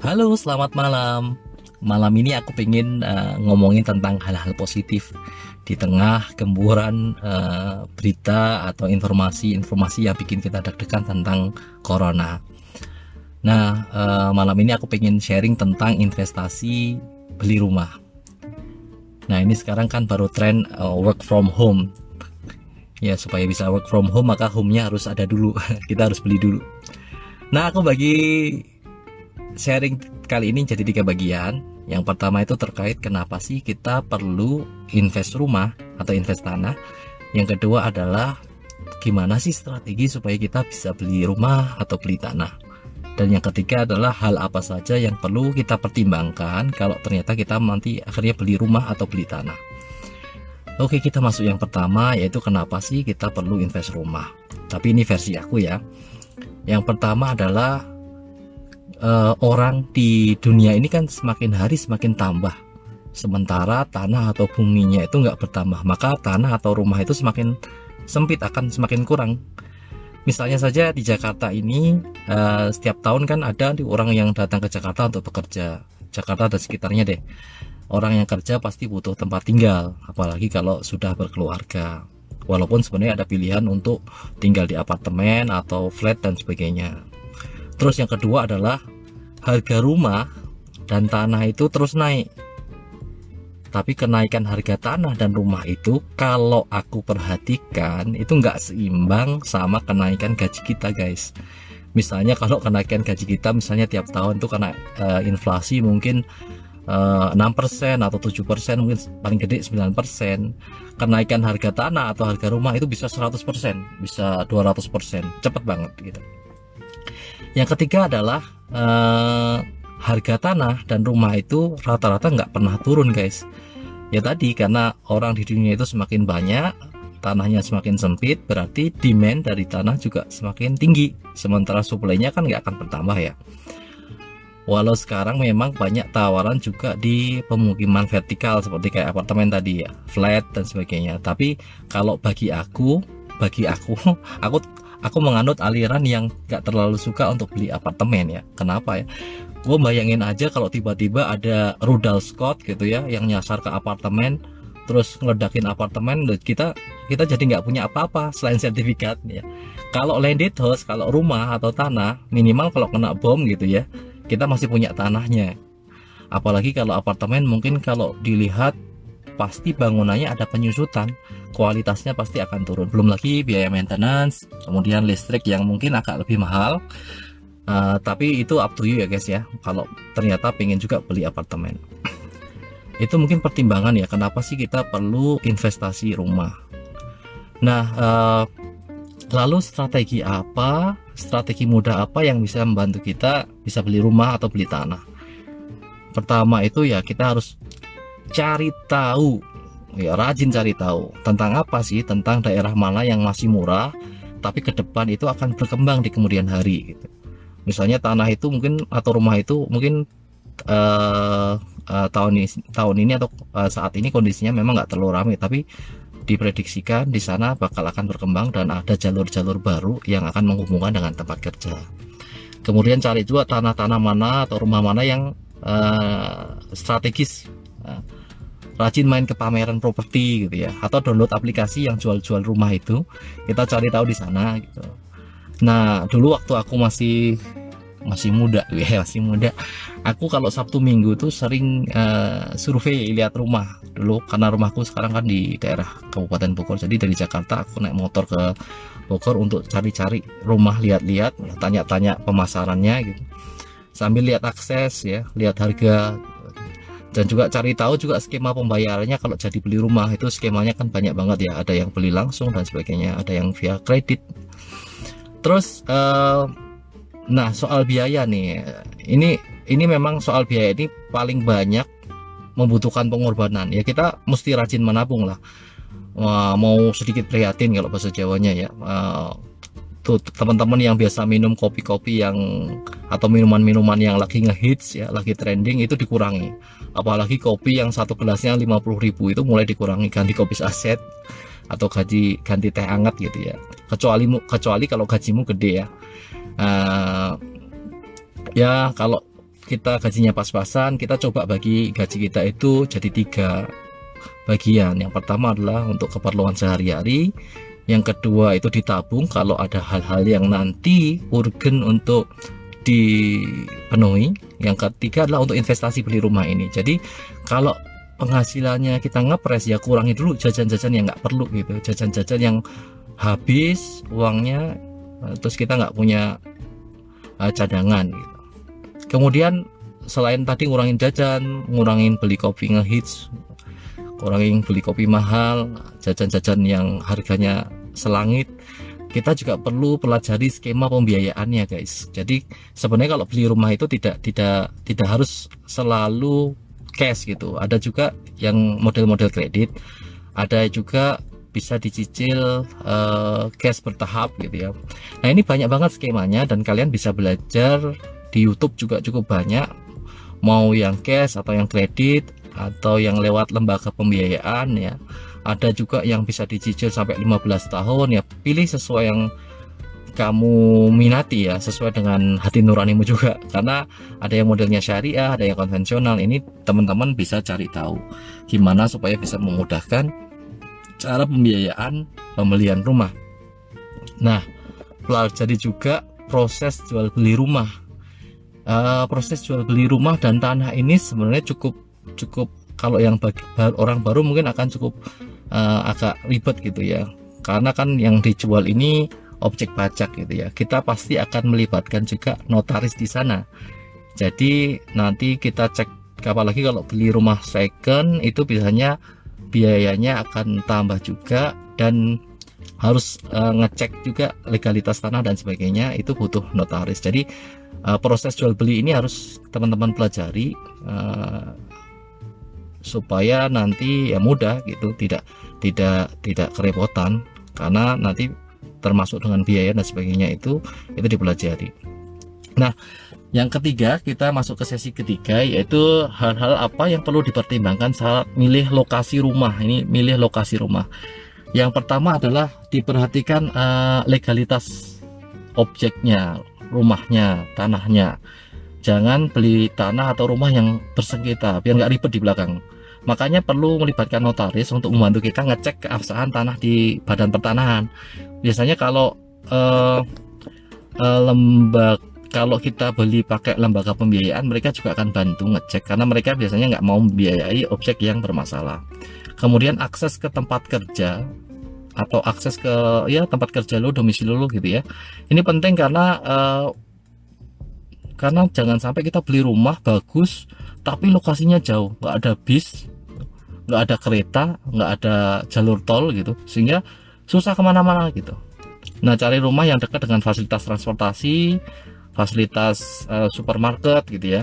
Halo, selamat malam. Malam ini aku pengen ngomongin tentang hal-hal positif di tengah gemburan berita atau informasi-informasi yang bikin kita deg-degan tentang corona. Nah, malam ini aku pengen sharing tentang investasi beli rumah. Nah, ini sekarang kan baru tren work from home. Ya, supaya bisa work from home maka home-nya harus ada dulu. Kita harus beli dulu. Nah, aku bagi sharing kali ini jadi 3 bagian. Yang pertama itu terkait kenapa sih kita perlu invest rumah atau invest tanah. Yang kedua adalah gimana sih strategi supaya kita bisa beli rumah atau beli tanah. Dan yang ketiga adalah hal apa saja yang perlu kita pertimbangkan kalau ternyata kita nanti akhirnya beli rumah atau beli tanah. Oke, kita masuk yang pertama, yaitu kenapa sih kita perlu invest rumah. Tapi ini versi aku ya. Yang pertama adalah orang di dunia ini kan semakin hari semakin tambah, sementara tanah atau buminya itu nggak bertambah, maka tanah atau rumah itu semakin sempit, akan semakin kurang. Misalnya saja di Jakarta ini setiap tahun kan ada orang yang datang ke Jakarta untuk bekerja. Jakarta dan sekitarnya deh, orang yang kerja pasti butuh tempat tinggal, apalagi kalau sudah berkeluarga. Walaupun sebenarnya ada pilihan untuk tinggal di apartemen atau flat dan sebagainya. Terus yang kedua adalah harga rumah dan tanah itu terus naik. Tapi kenaikan harga tanah dan rumah itu kalau aku perhatikan itu nggak seimbang sama kenaikan gaji kita, guys. Misalnya kalau kenaikan gaji kita misalnya tiap tahun tuh karena inflasi mungkin 6% atau 7%, mungkin paling gede 9%. Kenaikan harga tanah atau harga rumah itu bisa 100%, bisa 200%, cepet banget gitu. Yang ketiga adalah harga tanah dan rumah itu rata-rata nggak pernah turun, guys. Ya tadi, karena orang di dunia itu semakin banyak, tanahnya semakin sempit, berarti demand dari tanah juga semakin tinggi, sementara supply-nya kan nggak akan bertambah ya. Walau sekarang memang banyak tawaran juga di pemukiman vertikal seperti kayak apartemen tadi ya, flat dan sebagainya. Tapi kalau bagi aku aku menganut aliran yang gak terlalu suka untuk beli apartemen ya. Kenapa ya? Gue bayangin aja kalau tiba-tiba ada rudal Scott gitu ya yang nyasar ke apartemen, terus ngeledakin apartemen, kita jadi nggak punya apa-apa selain sertifikat ya. Kalau landed house, kalau rumah atau tanah, minimal kalau kena bom gitu ya, kita masih punya tanahnya. Apalagi kalau apartemen, mungkin kalau dilihat pasti bangunannya ada penyusutan, kualitasnya pasti akan turun. Belum lagi biaya maintenance, kemudian listrik yang mungkin agak lebih mahal. Tapi itu up to you ya guys ya, kalau ternyata pengen juga beli apartemen. Itu mungkin pertimbangan ya kenapa sih kita perlu investasi rumah. Nah, lalu strategi mudah apa yang bisa membantu kita bisa beli rumah atau beli tanah? Pertama itu ya kita harus cari tahu, ya rajin cari tahu tentang apa sih, tentang daerah mana yang masih murah tapi ke depan itu akan berkembang di kemudian hari gitu. Misalnya tanah itu mungkin atau rumah itu mungkin tahun ini atau saat ini kondisinya memang nggak terlalu ramai, tapi diprediksikan di sana bakal akan berkembang dan ada jalur-jalur baru yang akan menghubungkan dengan tempat kerja. Kemudian cari juga tanah-tanah mana atau rumah mana yang strategis. Rajin main ke pameran properti gitu ya, atau download aplikasi yang jual-jual rumah itu, kita cari tahu di sana gitu. Nah, dulu waktu aku masih muda ya, aku kalau Sabtu Minggu tuh sering survei lihat rumah dulu, karena rumahku sekarang kan di daerah Kabupaten Bogor. Jadi dari Jakarta aku naik motor ke Bogor untuk cari-cari rumah, lihat-lihat, tanya-tanya pemasarannya gitu, sambil lihat akses ya, lihat harga, dan juga cari tahu juga skema pembayarannya. Kalau jadi beli rumah itu skemanya kan banyak banget ya, ada yang beli langsung dan sebagainya, ada yang via kredit. Terus nah soal biaya nih, ini memang soal biaya ini paling banyak membutuhkan pengorbanan ya. Kita mesti rajin menabung lah. Mau sedikit prihatin kalau bahasa Jawanya ya, tuh teman-teman yang biasa minum kopi-kopi yang atau minuman-minuman yang lagi ngehits ya, lagi trending, itu dikurangi. Apalagi kopi yang satu gelasnya 50.000 itu mulai dikurangi, ganti kopi saset atau ganti teh hangat gitu ya. Kecuali kalau gajimu gede ya. Ya kalau kita gajinya pas-pasan, kita coba bagi gaji kita itu jadi 3 bagian. Yang pertama adalah untuk keperluan sehari-hari, yang kedua itu ditabung kalau ada hal-hal yang nanti urgen untuk dipenuhi, yang ketiga adalah untuk investasi beli rumah ini. Jadi kalau penghasilannya kita ngepres, ya kurangi dulu jajan-jajan yang nggak perlu gitu, jajan-jajan yang habis uangnya, terus kita nggak punya cadangan gitu. Kemudian selain tadi ngurangin jajan, ngurangin beli kopi ngehits, ngurangin beli kopi mahal, jajan-jajan yang harganya selangit, kita juga perlu pelajari skema pembiayaannya guys. Jadi sebenarnya kalau beli rumah itu tidak harus selalu cash gitu. Ada juga yang model-model kredit, ada juga bisa dicicil cash bertahap gitu ya. Nah ini banyak banget skemanya dan kalian bisa belajar di YouTube juga cukup banyak, mau yang cash atau yang kredit atau yang lewat lembaga pembiayaan ya. Ada juga yang bisa dicicil sampai 15 tahun ya. Pilih sesuai yang kamu minati ya, sesuai dengan hati nuranimu juga, karena ada yang modelnya syariah, ada yang konvensional. Ini teman-teman bisa cari tahu gimana supaya bisa memudahkan cara pembiayaan pembelian rumah. Nah, pelajari juga proses jual beli rumah. Proses jual beli rumah dan tanah ini sebenarnya cukup kalau yang bagi orang baru mungkin akan cukup agak ribet gitu ya, karena kan yang dijual ini objek pajak gitu ya. Kita pasti akan melibatkan juga notaris di sana. Jadi nanti kita cek, apalagi kalau beli rumah second itu biasanya biayanya akan tambah juga, dan harus ngecek juga legalitas tanah dan sebagainya, itu butuh notaris. Jadi proses jual beli ini harus teman-teman pelajari supaya nanti ya mudah gitu, tidak kerepotan, karena nanti termasuk dengan biaya dan sebagainya itu dipelajari. Nah, yang ketiga, kita masuk ke sesi ketiga, yaitu hal-hal apa yang perlu dipertimbangkan saat milih lokasi rumah. Ini milih lokasi rumah. Yang pertama adalah diperhatikan legalitas objeknya, rumahnya, tanahnya. Jangan beli tanah atau rumah yang bersengketa, biar nggak ribet di belakang. Makanya perlu melibatkan notaris untuk membantu kita ngecek keabsahan tanah di Badan Pertanahan. Biasanya kalau kalau kita beli pakai lembaga pembiayaan, mereka juga akan bantu ngecek, karena mereka biasanya nggak mau membiayai objek yang bermasalah. Kemudian akses ke tempat kerja atau akses ke tempat kerja lo, domisili lo gitu ya. Ini penting karena jangan sampai kita beli rumah bagus tapi lokasinya jauh, nggak ada bis, nggak ada kereta, nggak ada jalur tol gitu, sehingga susah kemana-mana gitu. Nah, cari rumah yang dekat dengan fasilitas transportasi, fasilitas supermarket gitu ya.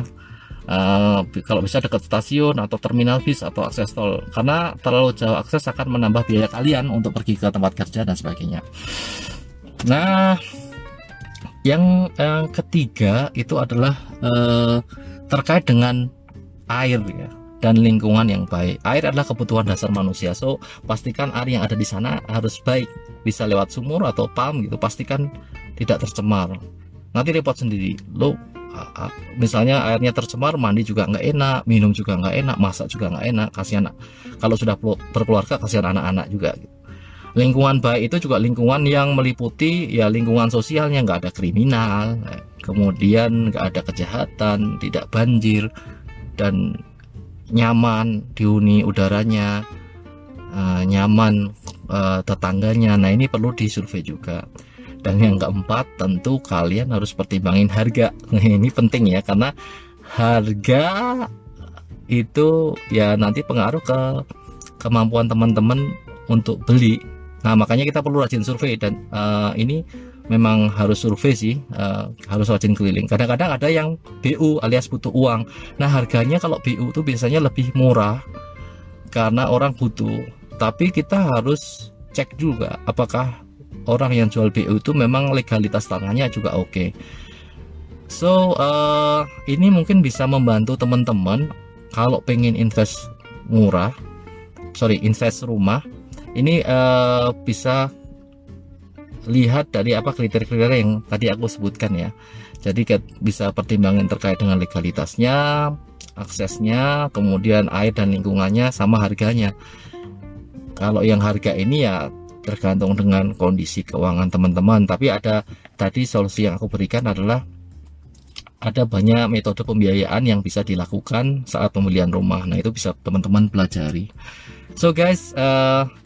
Kalau bisa dekat stasiun atau terminal bis atau akses tol, karena terlalu jauh akses akan menambah biaya kalian untuk pergi ke tempat kerja dan sebagainya. Nah, yang ketiga itu adalah terkait dengan air ya, dan lingkungan yang baik. Air adalah kebutuhan dasar manusia, so pastikan air yang ada di sana harus baik, bisa lewat sumur atau pump gitu, pastikan tidak tercemar. Nanti repot sendiri lo, misalnya airnya tercemar, mandi juga nggak enak, minum juga nggak enak, masak juga nggak enak, kasihan kalau sudah berkeluarga, kasihan anak-anak juga gitu. Lingkungan baik itu juga lingkungan yang meliputi ya lingkungan sosialnya, nggak ada kriminal, kemudian nggak ada kejahatan, tidak banjir, dan nyaman dihuni udaranya, nyaman tetangganya. Nah, ini perlu disurvei juga. Dan yang keempat, tentu kalian harus pertimbangin harga. Ini penting ya, karena harga itu ya nanti pengaruh ke kemampuan teman-teman untuk beli. Nah, makanya kita perlu rajin survei, dan ini memang harus survei sih, harus rajin keliling. Kadang-kadang ada yang BU alias butuh uang. Nah, harganya kalau BU itu biasanya lebih murah karena orang butuh. Tapi kita harus cek juga apakah orang yang jual BU itu memang legalitas tanahnya juga oke. So ini mungkin bisa membantu teman-teman kalau pengen invest rumah. Ini bisa lihat dari apa kriteria-kriteria yang tadi aku sebutkan ya. Jadi bisa pertimbangan terkait dengan legalitasnya, aksesnya, kemudian air dan lingkungannya, sama harganya. Kalau yang harga ini ya tergantung dengan kondisi keuangan teman-teman. Tapi ada tadi solusi yang aku berikan adalah ada banyak metode pembiayaan yang bisa dilakukan saat pembelian rumah. Nah, itu bisa teman-teman pelajari. So guys,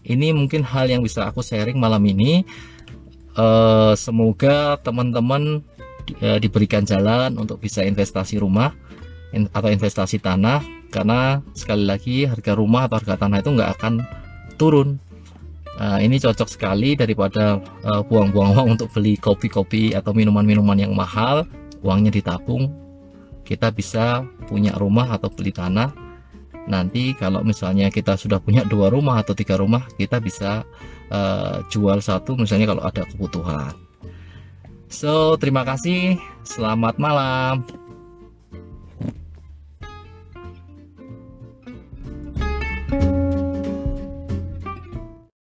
ini mungkin hal yang bisa aku sharing malam ini. Semoga teman-teman diberikan jalan untuk bisa investasi rumah atau investasi tanah, karena sekali lagi harga rumah atau harga tanah itu nggak akan turun. Ini cocok sekali daripada buang-buang uang untuk beli kopi-kopi atau minuman-minuman yang mahal, uangnya ditabung, kita bisa punya rumah atau beli tanah. Nanti kalau misalnya kita sudah punya 2 rumah atau 3 rumah, kita bisa jual satu misalnya kalau ada kebutuhan. So, terima kasih, selamat malam.